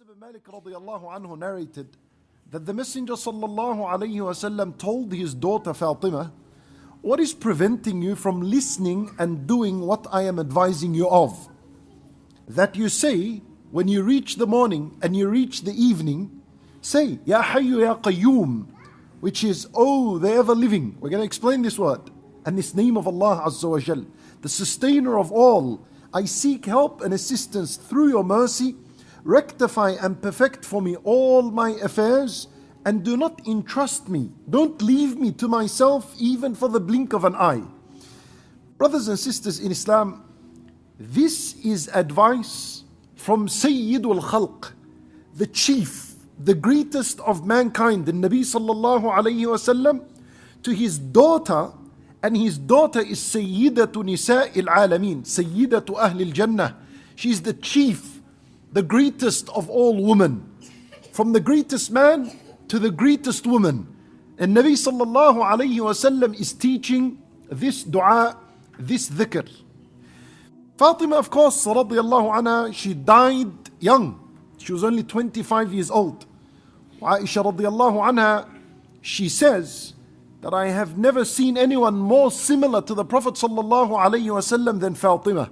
ibn Malik radiallahu anhu narrated that the Messenger sallallahu alayhi wasallam told his daughter Fatima, "What is preventing you from listening and doing what I am advising you of? That you say, when you reach the morning and you reach the evening, say, Ya Hayyu Ya Qayyum, which is, oh, the ever living." We're going to explain this word. And this name of Allah Azza wa Jal, the sustainer of all. I seek help and assistance through your mercy. Rectify and perfect for me all my affairs, and do not entrust me. Don't leave me to myself even for the blink of an eye. Brothers and sisters in Islam, this is advice from Sayyidul Khalq, the chief, the greatest of mankind, the Nabi sallallahu alayhi wasallam, to his daughter. And his daughter is Sayyidatu Nisa'il Alameen, Sayyidatu Ahlil Jannah. She's the chief, the greatest of all women. From the greatest man to the greatest woman. And Nabi sallallahu alayhi wasallam is teaching this dua, this dhikr. Fatima, of course, radiyallahu anha, she died young. She was only 25 years old. Aisha radiyallahu anha, she says that I have never seen anyone more similar to the Prophet sallallahu alaihi wasallam than Fatima.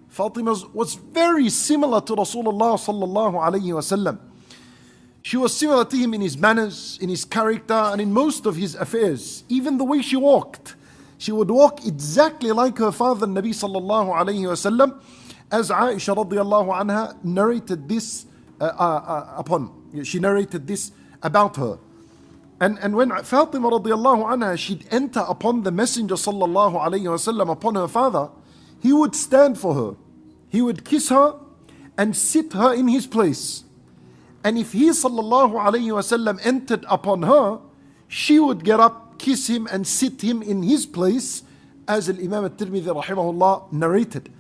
Fatima was very similar to Rasulullah sallallahu alaihi wasallam. She was similar to him in his manners, in his character, and in most of his affairs. Even the way she walked. She would walk exactly like her father, Nabi sallallahu alaihi wasallam, as Aisha radiyallahu anha narrated this She narrated this about her. And when Fatima radiallahu anha, she'd enter upon the Messenger sallallahu alayhi wasallam, upon her father, he would stand for her. He would kiss her and sit her in his place. And if he sallallahu alayhi wasallam entered upon her, she would get up, kiss him and sit him in his place, as Imam al-Tirmidhi rahimahullah narrated.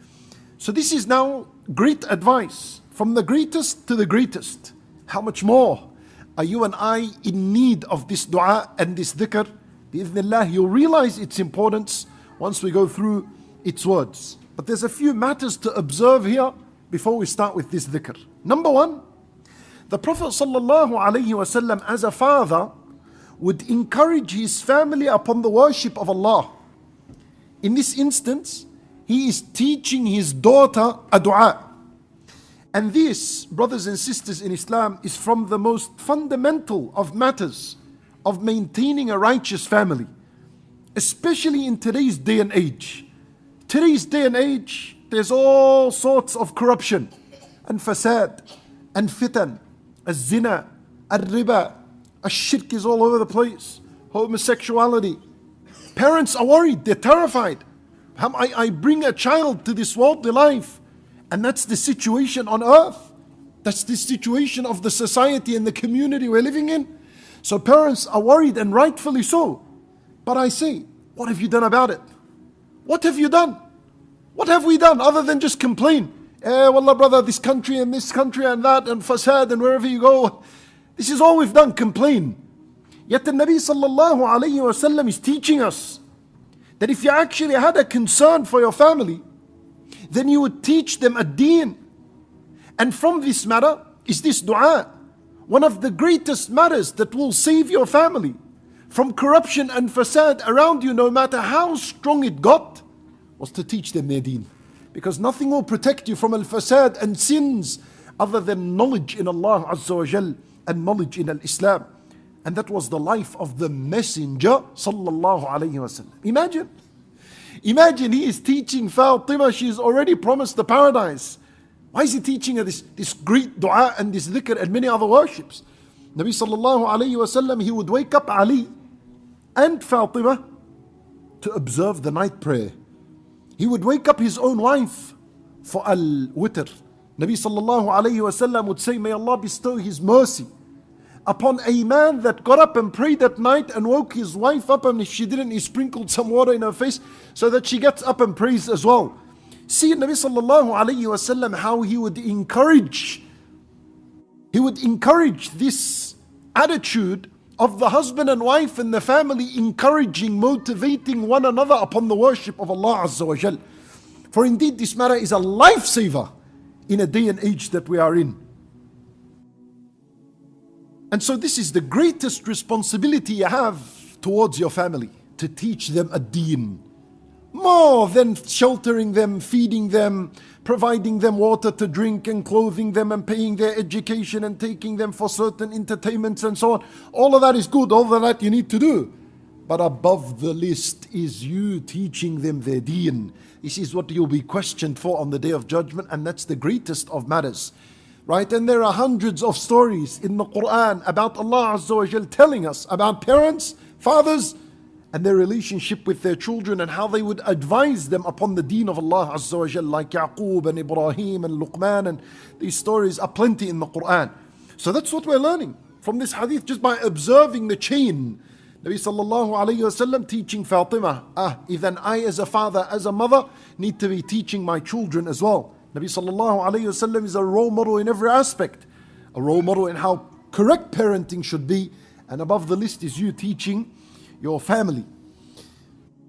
So this is now great advice from the greatest to the greatest. How much more are you and I in need of this dua and this dhikr? Bi'idhnillah, you'll realize its importance once we go through its words. But there's a few matters to observe here before we start with this dhikr. Number one, the Prophet sallallahu alaihi wasallam as a father would encourage his family upon the worship of Allah. In this instance, he is teaching his daughter a dua. And this, brothers and sisters in Islam, is from the most fundamental of matters of maintaining a righteous family, especially in today's day and age. Today's day and age, there's all sorts of corruption and fasad and fitan, az-zina, al-riba, al-shirk is all over the place, homosexuality. Parents are worried, they're terrified. I bring a child to this worldly life, and that's the situation on earth. That's the situation of the society and the community we're living in. So parents are worried, and rightfully so. But I say, what have you done about it? What have you done? What have we done other than just complain? Wallah brother, this country and that and fasad and wherever you go. This is all we've done, complain. Yet the Nabi sallallahu alayhi wasallam is teaching us that if you actually had a concern for your family, then you would teach them a Deen. And from this matter is this dua. One of the greatest matters that will save your family from corruption and fasad around you, no matter how strong it got, was to teach them their Deen. Because nothing will protect you from al-fasad and sins other than knowledge in Allah Azza wa Jal and knowledge in al-Islam. And that was the life of the Messenger sallallahu alayhi wasallam. Imagine he is teaching Fatima, she is already promised the paradise. Why is he teaching her this great dua and this dhikr and many other worships? Nabi sallallahu alayhi wasallam, he would wake up Ali and Fatima to observe the night prayer. He would wake up his own wife for al-witr. Nabi sallallahu alayhi wasallam would say, may Allah bestow his mercy upon a man that got up and prayed at night and woke his wife up, and if she didn't, he sprinkled some water in her face so that she gets up and prays as well. See Nabi sallallahu alayhi wasallam how he would encourage this attitude of the husband and wife and the family, encouraging, motivating one another upon the worship of Allah Azza wa Jal. For indeed this matter is a lifesaver in a day and age that we are in. And so this is the greatest responsibility you have towards your family, to teach them a deen. More than sheltering them, feeding them, providing them water to drink and clothing them and paying their education and taking them for certain entertainments and so on. All of that is good, all of that you need to do. But above the list is you teaching them their deen. This is what you'll be questioned for on the Day of Judgment, and that's the greatest of matters. Right? And there are hundreds of stories in the Quran about Allah Azza wa Jal telling us about parents, fathers, and their relationship with their children and how they would advise them upon the deen of Allah Azza wa Jal, like Yaqub and Ibrahim and Luqman, and these stories are plenty in the Quran. So that's what we're learning from this hadith, just by observing the chain. Nabi sallallahu alayhi wasallam teaching Fatima, then I as a father, as a mother, need to be teaching my children as well. Nabi sallallahu alayhi wasallam is a role model in every aspect, a role model in how correct parenting should be, and above the list is you teaching your family.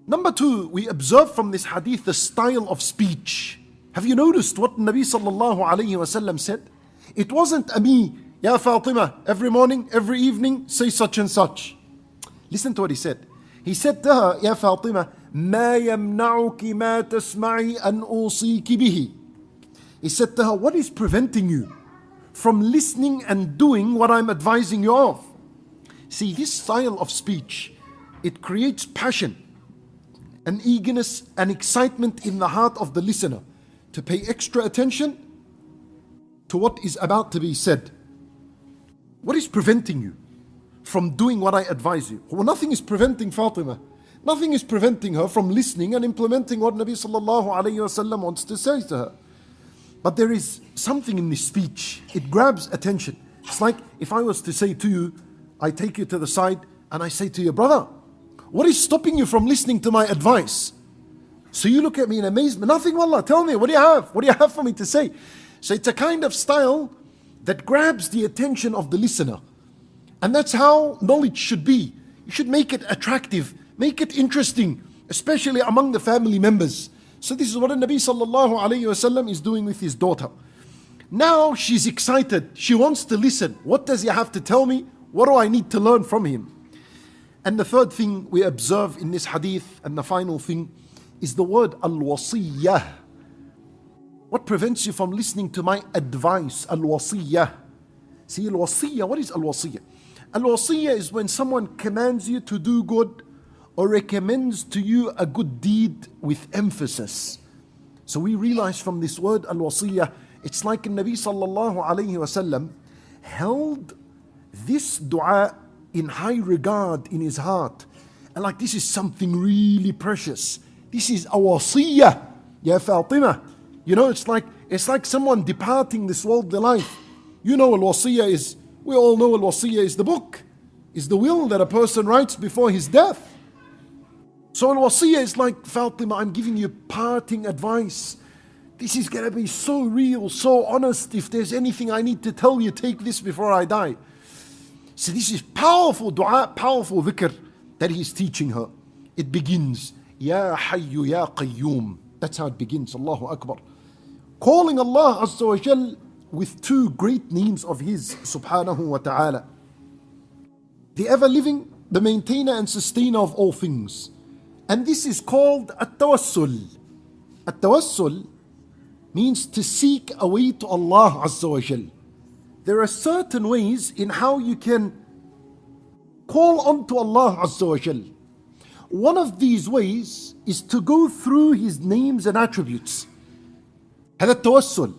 Number two, we observe from this hadith the style of speech. Have you noticed what Nabi sallallahu alayhi wasallam said? It wasn't a me, Ya Fatima, every morning, every evening, say such and such. Listen to what he said. He said to her, Ya Fatima, ما يمنعك ما تسمعي أن أوصيك به. He said to her, what is preventing you from listening and doing what I'm advising you of? See, this style of speech, it creates passion and eagerness and excitement in the heart of the listener to pay extra attention to what is about to be said. What is preventing you from doing what I advise you? Well, nothing is preventing Fatima. Nothing is preventing her from listening and implementing what Nabi sallallahu alayhi wasallam wants to say to her. But there is something in this speech, it grabs attention. It's like if I was to say to you, I take you to the side and I say to you, brother, what is stopping you from listening to my advice? So you look at me in amazement. Nothing, wallah, tell me, what do you have? What do you have for me to say? So it's a kind of style that grabs the attention of the listener. And that's how knowledge should be. You should make it attractive, make it interesting, especially among the family members. So this is what the Nabi sallallahu alayhi wasallam is doing with his daughter. Now she's excited. She wants to listen. What does he have to tell me? What do I need to learn from him? And the third thing we observe in this hadith, and the final thing, is the word al-wasiyyah. What prevents you from listening to my advice? Al-wasiyyah. See, al-wasiyyah, what is al-wasiyyah? Al-wasiyyah is when someone commands you to do good or recommends to you a good deed with emphasis. So we realize from this word al-wasiyyah, it's like the Nabi sallallahu alayhi wasallam held this dua in high regard in his heart. And like this is something really precious. This is a wasiyyah, ya Fatima. You know, it's like someone departing this worldly life. You know al-wasiyyah is, we all know al-wasiyyah is the book, is the will that a person writes before his death. So al-wasiyyah is like, Fatima, I'm giving you parting advice. This is going to be so real, so honest. If there's anything I need to tell you, take this before I die. So this is powerful dua, powerful dhikr that he's teaching her. It begins, Ya Hayyu Ya Qayyum. That's how it begins, Allahu Akbar. Calling Allah Azza wa Jal with two great names of His, Subhanahu wa Ta'ala. The ever-living, the maintainer and sustainer of all things. And this is called at-tawassul. At-tawassul means to seek a way to Allah Azza wa Jal. There are certain ways in how you can call on to Allah Azza wa Jal. One of these ways is to go through His names and attributes. هذا التوسل.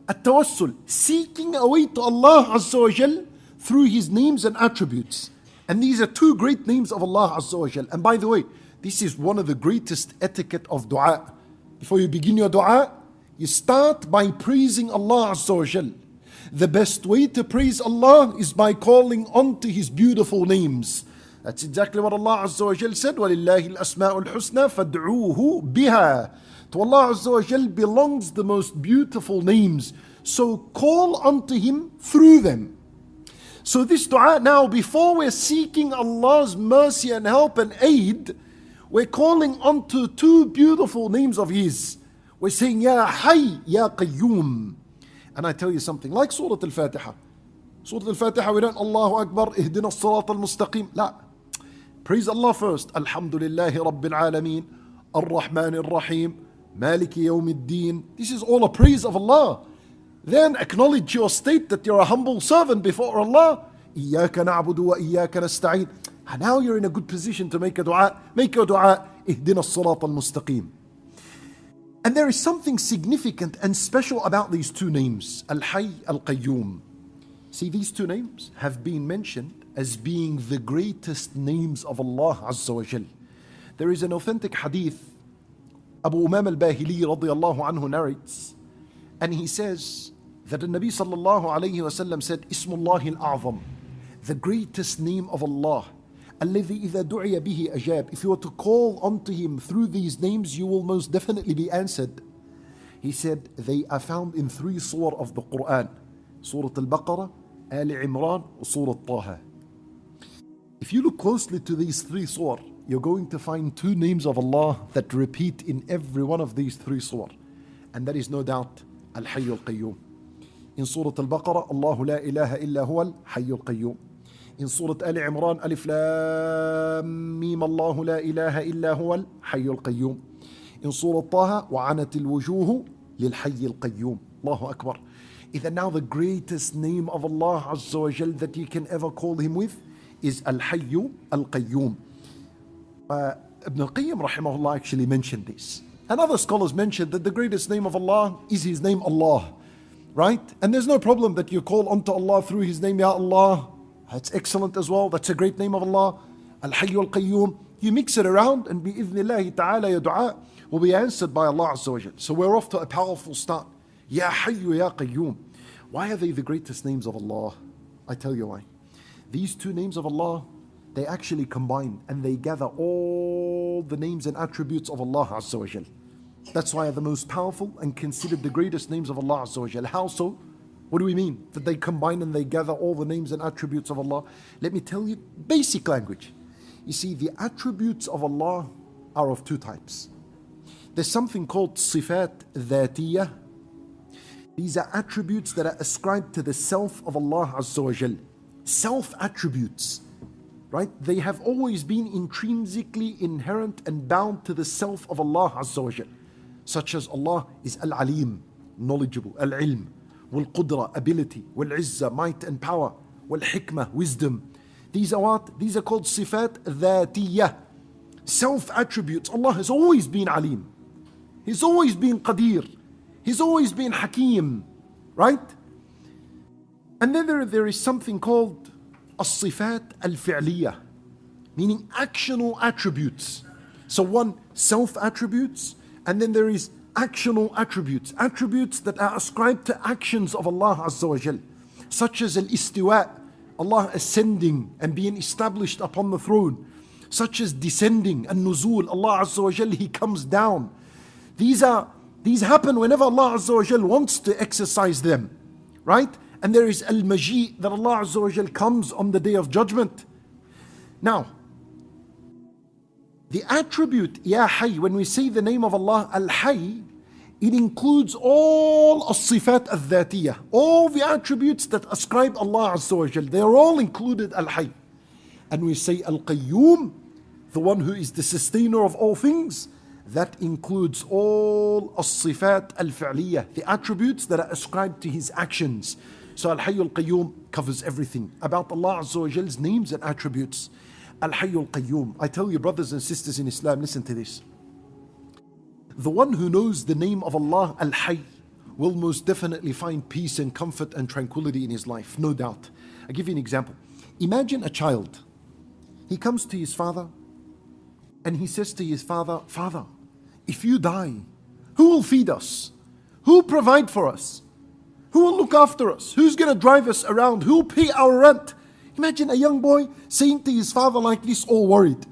التوسل, seeking a way to Allah Azza wa Jal through His names and attributes. And these are two great names of Allah Azza wa Jal. And by the way, this is one of the greatest etiquette of dua. Before you begin your dua, you start by praising Allah Azza wa Jal. The best way to praise Allah is by calling on to His beautiful names. That's exactly what Allah Azza wa Jal said. وَلِلَّهِ الْأَسْمَاءُ الْحُسْنَى فَادْعُوهُ بِهَا. To Allah Azza wa Jal belongs the most beautiful names. So call unto Him through them. So this dua now, before we're seeking Allah's mercy and help and aid, we're calling unto two beautiful names of His. We're saying, Ya Hayy, Ya Qayyum. And I tell you something, like Surah Al-Fatiha. Surah Al-Fatiha, we don't Allahu Akbar, Ihdina as-Sirat al-Mustaqim. La. Praise Allah first. Alhamdulillahi Rabbil Alameen, Ar-Rahman Ar-Rahim, Maliki Yawmiddin. This is all a praise of Allah. Then acknowledge your state that you're a humble servant before Allah. Iyaka na'budu wa iyaka nasta'een. And now you're in a good position to make a dua. Make your dua, Ihdina as-Sirat al-Mustaqim. And there is something significant and special about these two names, Al-Hayy, Al-Qayyum. See, these two names have been mentioned as being the greatest names of Allah Azza wa Jal. There is an authentic hadith, Abu Umam al-Bahili radiyallahu anhu narrates, and he says that the Nabi sallallahu alayhi wa sallam said, Ismullahi al-A'zam, the greatest name of Allah, الذي إذا دعي به أجاب. If you were to call unto him through these names, you will most definitely be answered. He said they are found in 3 surah of the Quran, Surah Al-Baqarah, Ali Imran, and Surah Taha. If you look closely to these 3 surah, you're going to find 2 names of Allah that repeat in every one of these 3 surah, and that is no doubt Al-Hayy Al-Qayyum. In Surah Al-Baqarah, Allahu la ilaha illa huwa Al-Hayy Al-Qayyum. In Surah Ali Imran, Alif Lam Mim, Allahu la ilaha illa huwa Al-Hayy Al-Qayyum. In Surah Taha, وَعَنَتِ الْوُجُوهُ لِلْحَيِّ الْقَيُّومِ. Allahu Akbar. Either now the greatest name of Allah Azza wa Jal that you can ever call him with is Al-Hayy Al-Qayyum. Ibn al-Qayyim rahimahullah actually mentioned this. And other scholars mentioned that the greatest name of Allah is his name Allah. Right? And there's no problem that you call unto Allah through his name, Ya Allah. That's excellent as well. That's a great name of Allah. Al-Hayy Al-Qayyum. You mix it around and bi-idhnillahi ta'ala your dua will be answered by Allah Azza wa Jal. So we're off to a powerful start. Ya Hayyu Ya Qayyum. Why are they the greatest names of Allah? I tell you why. These 2 names of Allah, they actually combine and they gather all the names and attributes of Allah Azza wa Jal. That's why they're the most powerful and considered the greatest names of Allah Azza wa Jal. How so? What do we mean? That they combine and they gather all the names and attributes of Allah? Let me tell you basic language. You see, the attributes of Allah are of 2 types. There's something called Sifat Dhatiyah. These are attributes that are ascribed to the self of Allah Azza wa Jal. Self attributes, right? They have always been intrinsically inherent and bound to the self of Allah Azza wa Jal. Such as Allah is Al-Alim, knowledgeable, Al-Ilm, Wal-Qudra, ability, Wal-Izzah, might and power, Wal-Hikmah, wisdom. These are what? These are called Sifat Dhatiyah. Self attributes. Allah has always been Alim. He's always been Qadir. He's always been Hakim, right? And then there is something called As-Sifat Al-Fi'liyah, meaning actional attributes. So one, self-attributes, and then there is actional attributes, attributes that are ascribed to actions of Allah Azza wa Jal, such as Al-Istiwa, Allah ascending and being established upon the throne, such as descending, and Nuzul, Allah Azza wa Jal, He comes down. These happen whenever Allah Azza wa Jal wants to exercise them, right? And there is Al-Maji, that Allah Azza wa Jal comes on the day of judgment. Now, the attribute Ya Hayy, when we say the name of Allah Al-Hayy, it includes all As-Sifat Al-Dhatiyah, all the attributes that ascribe Allah Azza wa Jal. They are all included Al-Hayy. And we say Al-Qayyum, the one who is the sustainer of all things, that includes all As-Sifat Al-Fi'liyah, the attributes that are ascribed to His actions. So Al-Hayy Al-Qayyum covers everything about Allah Azza wa Jal's names and attributes. Al-Hayy Al-Qayyum. I tell you, brothers and sisters in Islam, listen to this. The one who knows the name of Allah Al-Hayy will most definitely find peace and comfort and tranquility in his life, no doubt. I'll give you an example. Imagine a child. He comes to his father and he says to his father, Father, if you die, who will feed us? Who will provide for us? Who will look after us? Who's going to drive us around? Who will pay our rent? Imagine a young boy saying to his father like this, all worried.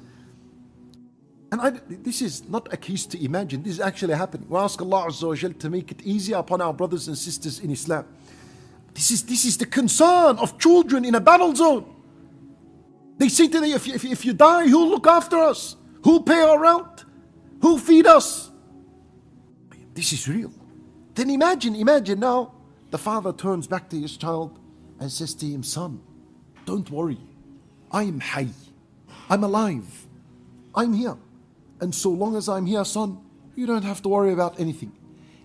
And this is not a case to imagine. This is actually happening. We ask Allah Azza wa Jal to make it easier upon our brothers and sisters in Islam. This is the concern of children in a battle zone. They say to them, if you die, who'll look after us? Who'll pay our rent? Who'll feed us? This is real. Then imagine now, the father turns back to his child and says to him, son, don't worry. I am Hayy. I'm alive. I'm here. And so long as I'm here, son, you don't have to worry about anything.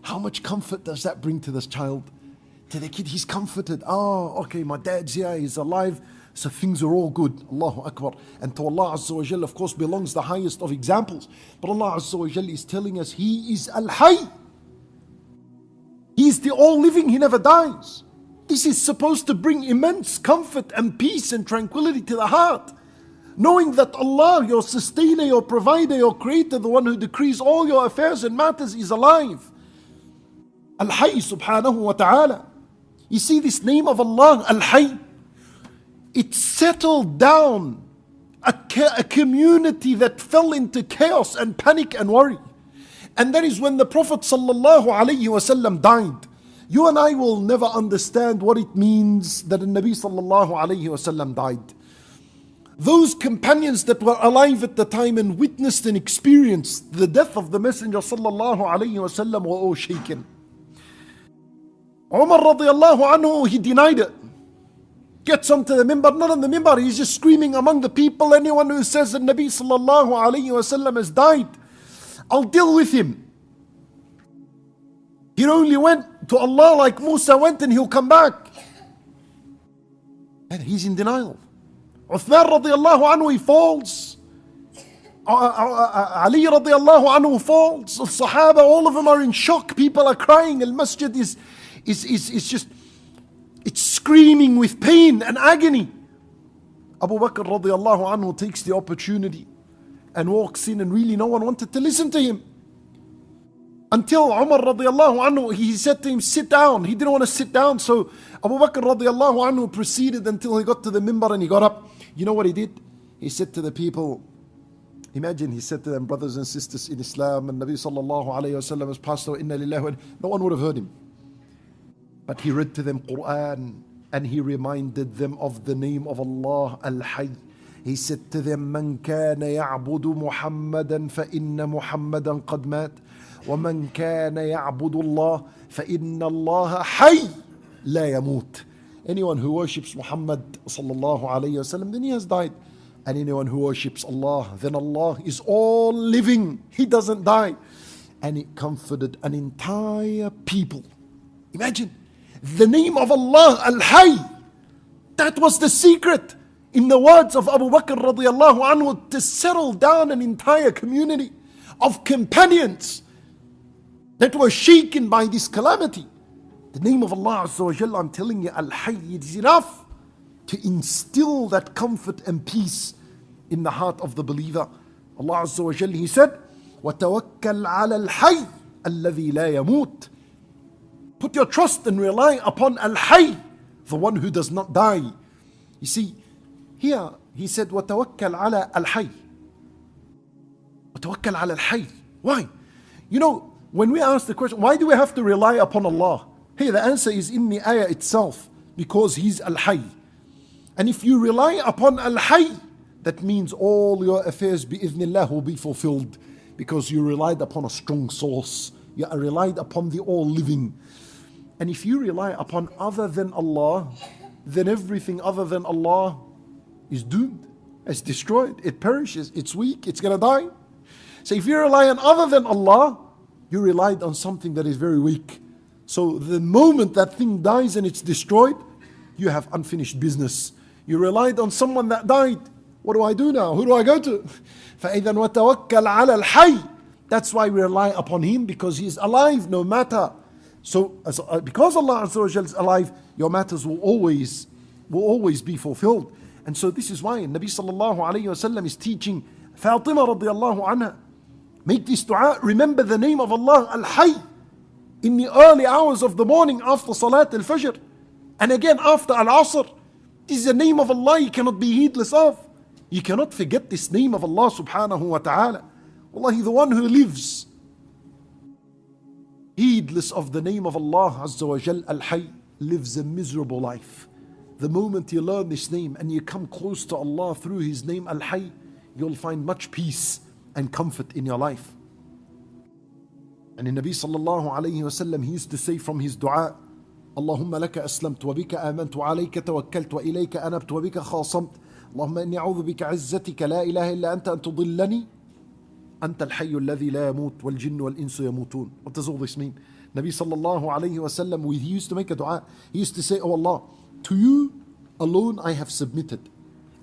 How much comfort does that bring to this child? To the kid, he's comforted. Oh, okay, my dad's here, he's alive, so things are all good. Allahu Akbar. And to Allah Azza wa Jal, of course, belongs the highest of examples. But Allah Azza wa Jal is telling us He is Al-Hayy. He is the all-living, He never dies. This is supposed to bring immense comfort and peace and tranquility to the heart. Knowing that Allah, your sustainer, your provider, your creator, the one who decrees all your affairs and matters, is alive. Al-Hayy subhanahu wa ta'ala. You see this name of Allah, Al-Hayy, it settled down a community that fell into chaos and panic and worry. And that is when the Prophet sallallahu alaihi wasallam died. You and I will never understand what it means that the Nabi sallallahu alaihi wasallam died. Those companions that were alive at the time and witnessed and experienced the death of the Messenger sallallahu alaihi wasallam were all shaken. Umar radiallahu anhu, he denied it. Gets onto the minbar, not on the minbar, he's just screaming among the people, anyone who says that Nabi sallallahu alayhi wasallam has died, I'll deal with him. He only went to Allah like Musa went and he'll come back. And he's in denial. Uthman radiallahu anhu, he falls. Ali radiallahu anhu falls. The Sahaba, all of them are in shock. People are crying. Al-Masjid is just, it's screaming with pain and agony. Abu Bakr radiallahu anhu takes the opportunity and walks in, and really no one wanted to listen to him. Until Umar radiallahu anhu, he said to him, sit down. He didn't want to sit down, so Abu Bakr radiallahu anhu proceeded until he got to the minbar and he got up. You know what he did? He said to the people, imagine he said to them, brothers and sisters in Islam, and Nabi sallallahu alayhi wa sallam has passed away, inna lillahi wa, no one would have heard him. But he read to them Quran and he reminded them of the name of Allah, Al-Hayy. He said to them, من كان يعبد محمدا فإن محمدا قد مات ومن كان يعبد الله فإن الله حي لا يموت. Anyone who worships Muhammad sallallahu alayhi wasallam, then he has died. And anyone who worships Allah, then Allah is all living. He doesn't die. And it comforted an entire people. Imagine, the name of Allah, Al-Hayy, that was the secret, in the words of Abu Bakr radiallahu anhu, to settle down an entire community of companions that were shaken by this calamity. The name of Allah Azza wa Jalla, I'm telling you, Al-Hayy, it is enough to instill that comfort and peace in the heart of the believer. Allah Azza wa Jalla, He said, وَتَوَكَّلْ عَلَى الْحَيِّ الَّذِي لَا يَمُوتُ. Put your trust and rely upon Al-Hayy, the one who does not die. You see, here He said, وَتَوَكَّلْ عَلَى الْحَيِّ. وَتَوَكَّلْ عَلَى الْحَيِّ. Why? You know, when we ask the question, why do we have to rely upon Allah? Hey, the answer is in the ayah itself, because He's Al-Hayy. And if you rely upon Al-Hayy, that means all your affairs bi'idhnillah will be fulfilled, because you relied upon a strong source. You relied upon the all-living. And if you rely upon other than Allah, then everything other than Allah is doomed. It's destroyed. It perishes. It's weak. It's going to die. So if you rely on other than Allah, you relied on something that is very weak. So the moment that thing dies and it's destroyed, you have unfinished business. You relied on someone that died. What do I do now? Who do I go to? فَإِذَنْ وَتَوَكَّلْ عَلَى الْحَيِّ. That's why we rely upon Him, because He is alive no matter. So because Allah Azza wa Jalla is alive, your matters will always be fulfilled. And so this is why Nabi sallallahu alayhi wa sallam is teaching Fatima radiallahu anha, make this dua, remember the name of Allah, Al-Hayy, in the early hours of the morning after Salat al-Fajr, and again after Al-Asr. This is the name of Allah you cannot be heedless of. You cannot forget this name of Allah subhanahu wa ta'ala. Wallahi, the one who lives heedless of the name of Allah Azza wa Jal, Al-Hayy, lives a miserable life. The moment you learn this name and you come close to Allah through His name, Al-Hayy, you'll find much peace and comfort in your life. And in Nabi sallallahu alayhi wa sallam, he used to say from his dua, اللهم لك أسلمت وبك آمنت وعليك توكلت وإليك أنبت وبك خاصمت اللهم إني أعوذ بك عزتك لا إله إلا أنت أن تضلني أنت الحي الذي لا يموت والجن والإنس يموتون. What does all this mean? Nabi sallallahu alayhi wasallam, he used to make a dua. He used to say, oh Allah, to you alone I have submitted,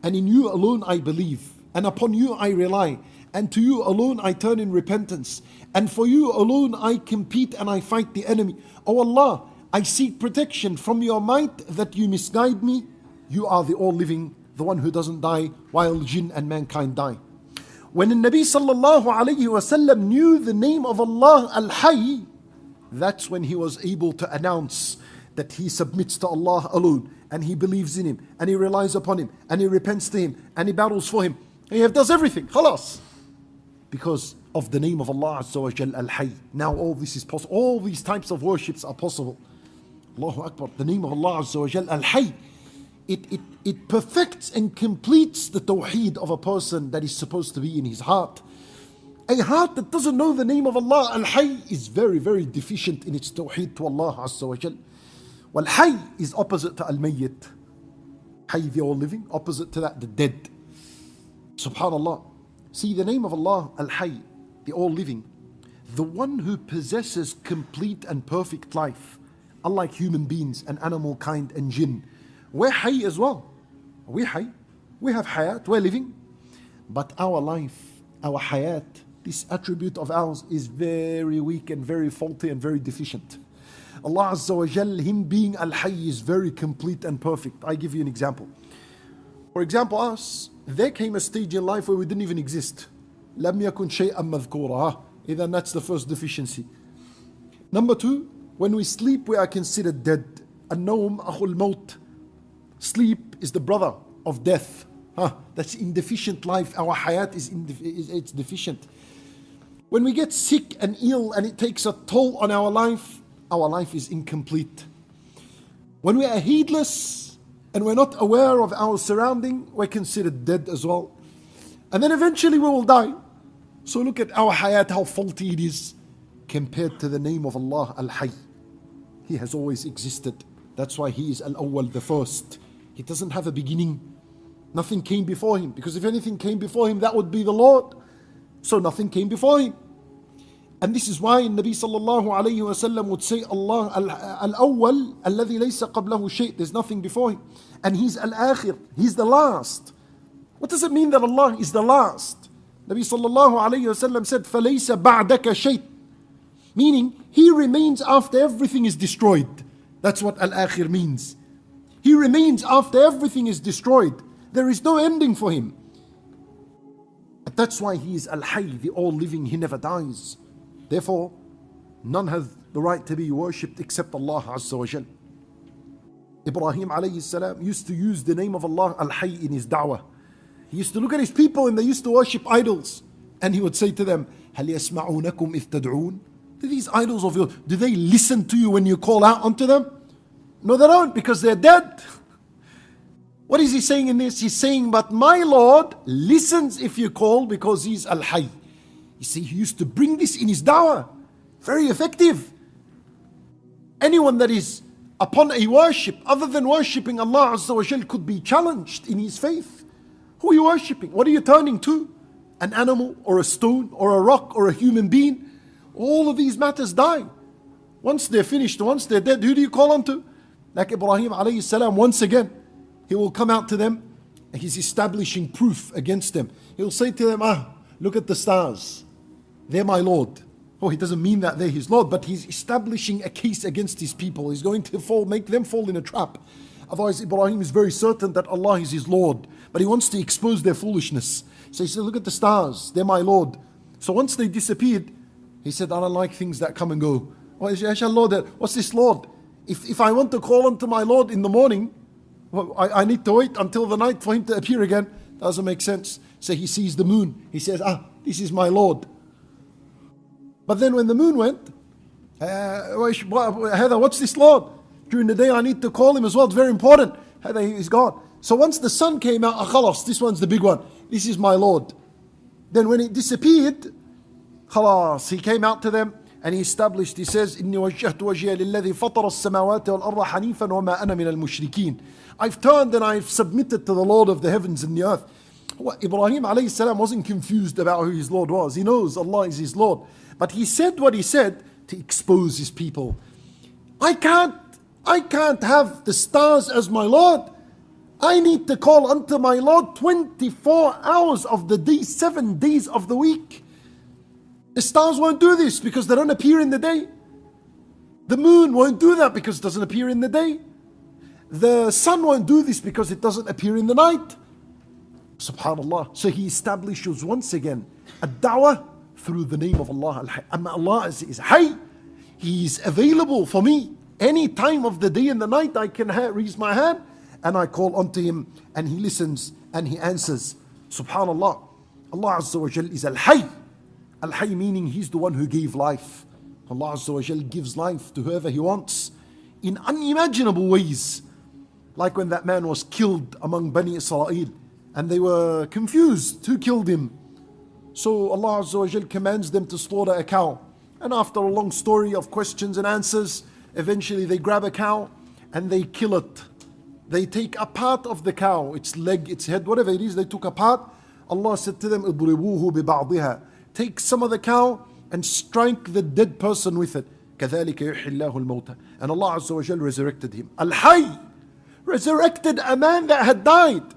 and in you alone I believe, and upon you I rely, and to you alone I turn in repentance, and for you alone I compete and I fight the enemy. Oh Allah, I seek protection from your might that you misguide me. You are the all-living, the one who doesn't die while jinn and mankind die. When the Nabi sallallahu alayhi wasallam knew the name of Allah Al-Hayy, that's when he was able to announce that he submits to Allah alone, and he believes in him, and he relies upon him, and he repents to him, and he battles for him. He does everything, khalas, because of the name of Allah Azza wa Jal Al-Hayy. Now all this is possible. All these types of worships are possible. Allahu Akbar. The name of Allah Azza wa Jal Al-Hayy, it perfects and completes the tawheed of a person that is supposed to be in his heart. A heart that doesn't know the name of Allah Al-Hayy is very, very deficient in its tawheed to Allah Azza wa Jal. Well, Hayy is opposite to Al-Mayyit. Hayy, the all living, opposite to that, the dead. Subhanallah. See, the name of Allah Al-Hayy, the all living, the one who possesses complete and perfect life, unlike human beings and animal kind and jinn. We're Hayy as well. We're Hayy. We have Hayat, we're living. But our life, our Hayat, this attribute of ours is very weak and very faulty and very deficient. Allah Azza wa Jal, Him being Al-Hayy, is very complete and perfect. I give you an example. For example, us, there came a stage in life where we didn't even exist. لم يكن شيئا مذكورا. Then that's the first deficiency. Number two, when we sleep, we are considered dead. النوم أخو الموت. Sleep is the brother of death. That's in deficient life. Our hayat it's deficient. When we get sick and ill and it takes a toll on our life is incomplete. When we are heedless and we're not aware of our surrounding, we're considered dead as well. And then eventually we will die. So look at our hayat, how faulty it is compared to the name of Allah Al-Hayy. He has always existed. That's why He is Al-Awwal, the first. He doesn't have a beginning. Nothing came before Him. Because if anything came before Him, that would be the Lord. So nothing came before Him. And this is why Nabi sallallahu alayhi wa sallam would say, Allah Al-Awwal, alladhi laysa qablahu shay'. There's nothing before Him. And He's Al-Akhir. He's the last. What does it mean that Allah is the last? Nabi sallallahu alayhi wa sallam said, فَلَيْسَ بَعْدَكَ شَيْءٍ. Meaning, He remains after everything is destroyed. That's what Al-Akhir means. He remains after everything is destroyed. There is no ending for Him. But that's why He is Al-Hayy, the all-living. He never dies. Therefore, none has the right to be worshipped except Allah Azza wa Jal. Ibrahim alayhi salam used to use the name of Allah Al-Hayy in his da'wah. He used to look at his people and they used to worship idols. And he would say to them, هَلْ يَسْمَعُونَكُمْ إِذْ تَدْعُونَ. Do these idols of yours, do they listen to you when you call out unto them? No, they don't, because they're dead. What is he saying in this? He's saying, but my Lord listens if you call because He's Al-Hayy. You see, he used to bring this in his da'wah. Very effective. Anyone that is upon a worship other than worshipping Allah Azza wa Jal could be challenged in his faith. Who are you worshipping? What are you turning to? An animal or a stone or a rock or a human being? All of these matters die. Once they're finished, once they're dead, who do you call on to? Like Ibrahim alayhi salam, once again, he will come out to them and he's establishing proof against them. He'll say to them, look at the stars. They're my Lord. Oh, he doesn't mean that they're his Lord, but he's establishing a case against his people. He's going to make them fall in a trap. Otherwise, Ibrahim is very certain that Allah is his Lord. But he wants to expose their foolishness. So he said, look at the stars. They're my Lord. So once they disappeared, he said, I don't like things that come and go. What's this Lord? If I want to call unto my Lord in the morning, I need to wait until the night for Him to appear again. Doesn't make sense. So he sees the moon. He says, this is my Lord. But then when the moon went, what's this Lord? During the day I need to call Him as well. It's very important. He's gone. So once the sun came out, khalas, this one's the big one. This is my Lord. Then when it disappeared, khalas, He came out to them. And he established, he says, إِنِّي وَجَّهْتُ وَجْهِيَ لِلَّذِي فَطَرَ السَّمَاوَاتِ وَالْأَرْضَ حَنِيفًا وَمَا أَنَا مِنَ الْمُشْرِكِينَ. I've turned and I've submitted to the Lord of the heavens and the earth. Ibrahim alayhi salam wasn't confused about who his Lord was. He knows Allah is his Lord. But he said what he said to expose his people. I can't have the stars as my Lord. I need to call unto my Lord 24 hours of the day, 7 days of the week. The stars won't do this because they don't appear in the day. The moon won't do that because it doesn't appear in the day. The sun won't do this because it doesn't appear in the night. Subhanallah. So he establishes once again a da'wah through the name of Allah. Allah is Hayy. He is available for me. Any time of the day and the night I can raise my hand and I call unto him and he listens and he answers. Subhanallah. Allah Azza wa Jal is Al-Hayy. Al-Hayy meaning he's the one who gave life. Allah Azza wa Jal gives life to whoever he wants in unimaginable ways. Like when that man was killed among Bani Israel and they were confused who killed him. So Allah Azza wa Jal commands them to slaughter a cow. And after a long story of questions and answers, eventually they grab a cow and they kill it. They take a part of the cow, its leg, its head, whatever it is, they took a part. Allah said to them, اضربوه ببعضها. Take some of the cow and strike the dead person with it. كذلك يحيي الله الموتى. And Allah Azza wa Jal resurrected him. Al-Hayy resurrected a man that had died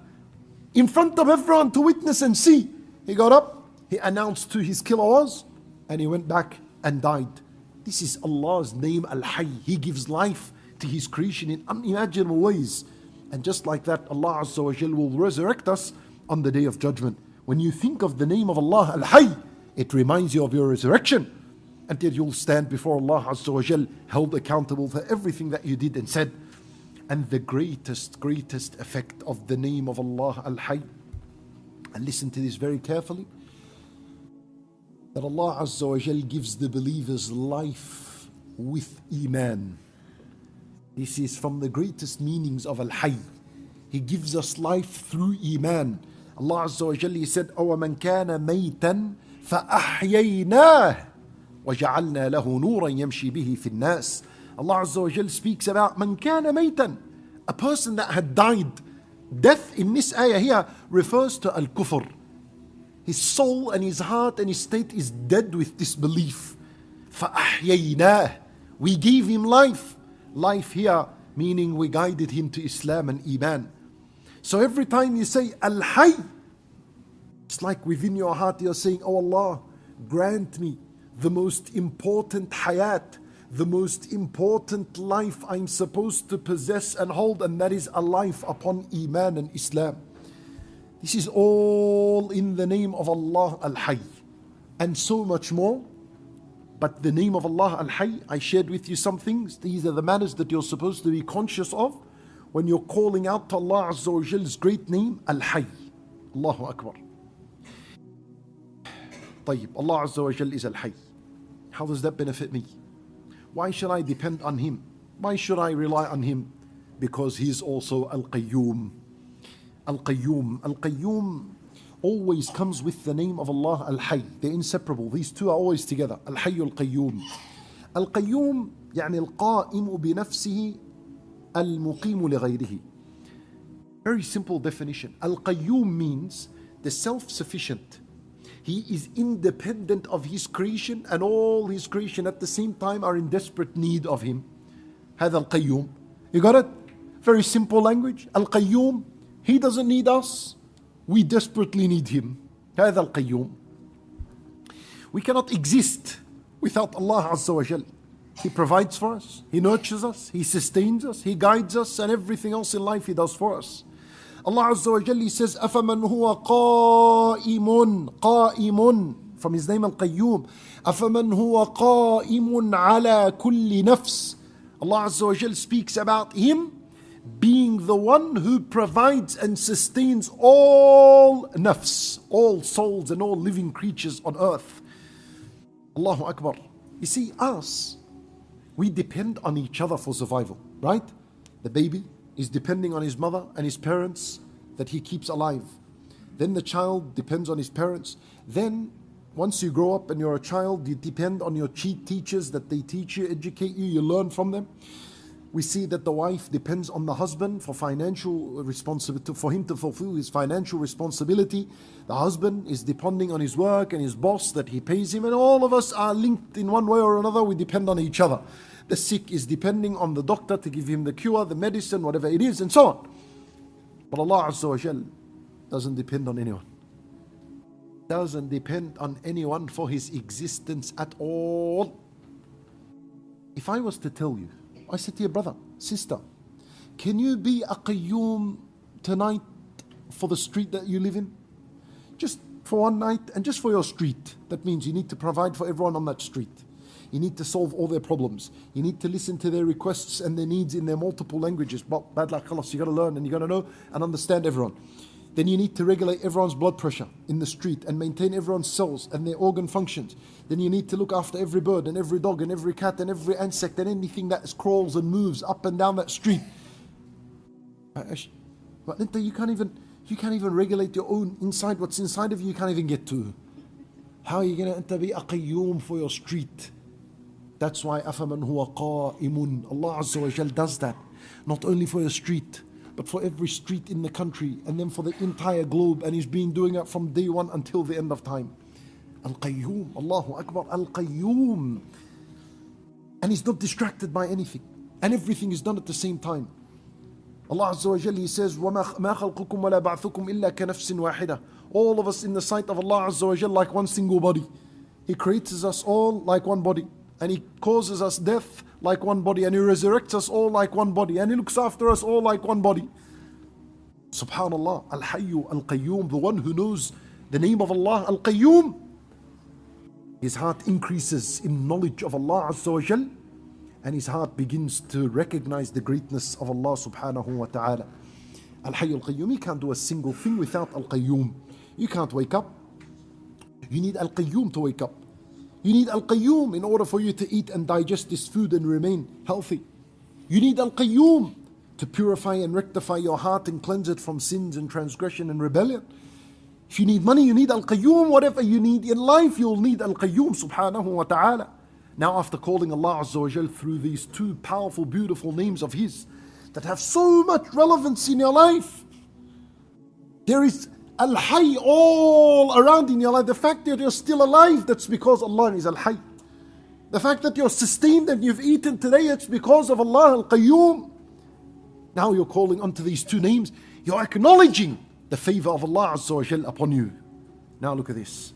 in front of everyone to witness and see. He got up, he announced who his killer was, and he went back and died. This is Allah's name, Al-Hayy. He gives life to his creation in unimaginable ways. And just like that, Allah Azza wa Jal will resurrect us on the day of judgment. When you think of the name of Allah, Al-Hayy, it reminds you of your resurrection. Until you'll stand before Allah Azza wa Jal, held accountable for everything that you did and said. And the greatest effect of the name of Allah, Al-Hayy, and listen to this very carefully, that Allah Azza wa Jal gives the believers life with Iman. This is from the greatest meanings of Al-Hayy. He gives us life through Iman. Allah Azza wa Jal, He said, أَوَمَنْ كَانَ مَيْتًا فَأَحْيَيْنَاهُ وَجَعَلْنَا لَهُ نُورًا يَمْشِي بِهِ فِي النَّاسِ. Allah Azza wa Jal speaks about مَنْ كَانَ مَيْتًا, a person that had died. Death in this ayah here refers to Al-Kufr. His soul and his heart and his state is dead with disbelief. فَأَحْيَيْنَاهُ, we gave him life. Life here meaning we guided him to Islam and Iman. So every time you say Al-Hayy, it's like within your heart you're saying, oh Allah, grant me the most important hayat, the most important life I'm supposed to possess and hold, and that is a life upon Iman and Islam. This is all in the name of Allah Al-Hayy, and so much more. But the name of Allah Al-Hayy, I shared with you some things. These are the manners that you're supposed to be conscious of when you're calling out to Allah Azza wa Jal's great name, Al-Hayy. Allahu Akbar. طيب, Allah Azza wa Jal is Al-Hayy. How does that benefit me? Why should I depend on Him? Why should I rely on Him? Because He is also Al-Qayyum. Al-Qayyum. Al-Qayyum always comes with the name of Allah Al-Hayy. They're inseparable. These two are always together. Al-Hayy Al-Qayyum. Al-Qayyum يعني القائم بنفسه المقيم لغيره. Very simple definition. Al-Qayyum means the self-sufficient. He is independent of his creation, and all his creation at the same time are in desperate need of him. هذا القيوم. You got it? Very simple language. Al-Qayyum, he doesn't need us. We desperately need him. هذا القيوم. We cannot exist without Allah Azza wa Jal. He provides for us, He nurtures us, He sustains us, He guides us, and everything else in life He does for us. Allah Azza wa Jalla says, أَفَمَنْ هُوَ قَائِمٌ, from His name Al-Qayyum. أَفَمَنْ هُوَ قَائِمٌ عَلَى كُلِّ نَفْسٍ. Allah Azza wa Jalla speaks about Him being the one who provides and sustains all nafs, all souls and all living creatures on earth. Allahu Akbar. You see, us, we depend on each other for survival, right? The baby is depending on his mother and his parents that he keeps alive. Then the child depends on his parents. Then Once you grow up and you're a child, you depend on your teachers, that they teach you, educate you, you learn from them. We see that the wife depends on the husband for financial responsibility, for him to fulfill his financial responsibility. The husband is depending on his work and his boss that he pays him, and all of us are linked in one way or another. We depend on each other. The sick is depending on the doctor to give him the cure, the medicine, whatever it is, and so on. But Allah Azza wa Jal doesn't depend on anyone. Doesn't depend on anyone for his existence at all. If I was to tell you, I said to your brother, sister, can you be a qayyum tonight for the street that you live in? Just for one night and just for your street. That means you need to provide for everyone on that street. You need to solve all their problems. You need to listen to their requests and their needs in their multiple languages. But bad luck, khalas, you got to learn and you got to know and understand everyone. Then you need to regulate everyone's blood pressure in the street and maintain everyone's cells and their organ functions. Then you need to look after every bird and every dog and every cat and every insect and anything that crawls and moves up and down that street. But you can't even regulate your own inside. What's inside of you, you can't even get to. How are you going to be a qayyum for your street? That's why أَفَمَنْ هُوَ قَائِمٌ. Allah Azza wa Jal does that. Not only for your street, but for every street in the country, and then for the entire globe, and he's been doing it from day one until the end of time. Al-Qayyum, Allahu Akbar, Al-Qayyum. And he's not distracted by anything, and everything is done at the same time. Allah Azza wa Jalla, He says, وَمَا خَلْقُكُمْ وَلَا بَعْثُكُمْ إِلَّا كَنَفْسٍ وَاحِدَةٍ. All of us in the sight of Allah Azza wa Jalla like one single body. He creates us all like one body, and He causes us death like one body, and He resurrects us all like one body, and He looks after us all like one body. Subhanallah, Al-Hayyu, Al-Qayyum, the one who knows the name of Allah, Al-Qayyum. His heart increases in knowledge of Allah Azza wa Jal, and his heart begins to recognize the greatness of Allah subhanahu wa ta'ala. Al-Hayyu, Al-Qayyum, you can't do a single thing without Al-Qayyum. You can't wake up. You need Al-Qayyum to wake up. You need Al-Qayyum in order for you to eat and digest this food and remain healthy. You need Al-Qayyum to purify and rectify your heart and cleanse it from sins and transgression and rebellion. If you need money, you need Al-Qayyum. Whatever you need in life, you'll need Al-Qayyum subhanahu wa ta'ala. Now, after calling Allah Azza wa Jal through these two powerful, beautiful names of His that have so much relevance in your life, there is Al-Hayy all around in your life. The fact that you're still alive, that's because Allah is Al-Hayy. The fact that you're sustained and you've eaten today, it's because of Allah Al-Qayyum. Now you're calling onto these two names. You're acknowledging the favor of Allah Azza wa Jal upon you. Now look at this.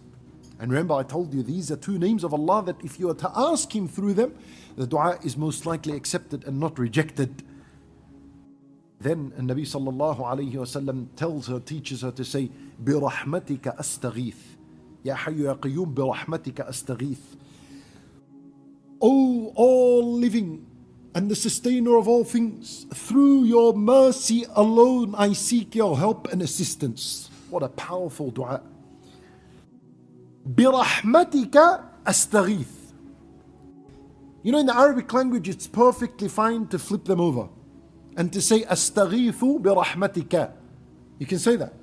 And remember, I told you these are two names of Allah that if you are to ask Him through them, the dua is most likely accepted and not rejected. Then Nabi sallallahu alayhi wa sallam tells her, teaches her to say, بِرَحْمَتِكَ أَسْتَغِيث. Ya Hayyu Ya Qayyum, بِرَحْمَتِكَ أَسْتَغِيث. O all living and the sustainer of all things, through your mercy alone I seek your help and assistance. What a powerful dua. بِرَحْمَتِكَ أَسْتَغِيث. You know, in the Arabic language, it's perfectly fine to flip them over and to say أستغيث برحمتك. You can say that.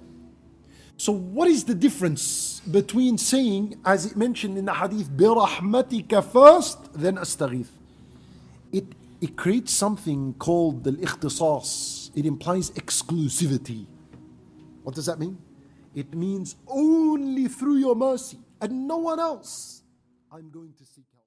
So what is the difference between saying, as it mentioned in the hadith, برحمتك first, then أستغيث? It creates something called the ikhtisas. It implies exclusivity. What does that mean? It means only through your mercy and no one else I'm going to seek help.